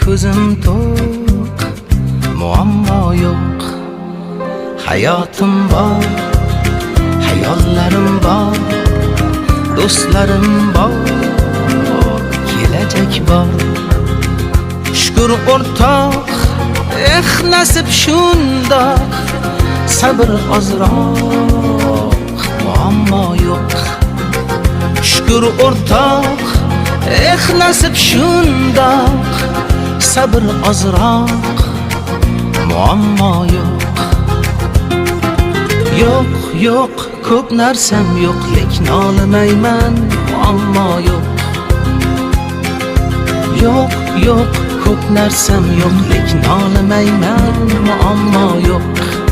ko'zim to'q, muammo yo'q. Hayotim bor, hayollarim bor, do'stlarim bor, kelajak bor. Shukr o'rtoq, nasib shundoq, sabr ozroq, muammo yo'q. Shukr o'rtoq, nasib shundoq, sabr ozroq, muammo yo'q. Yo'q, yo'q, ko'p narsam yo'q, lekin olmayman, muammo yo'q. Yo'q, yo'q, ko'p narsam yo'q, lekin olmayman, muammo yo'q.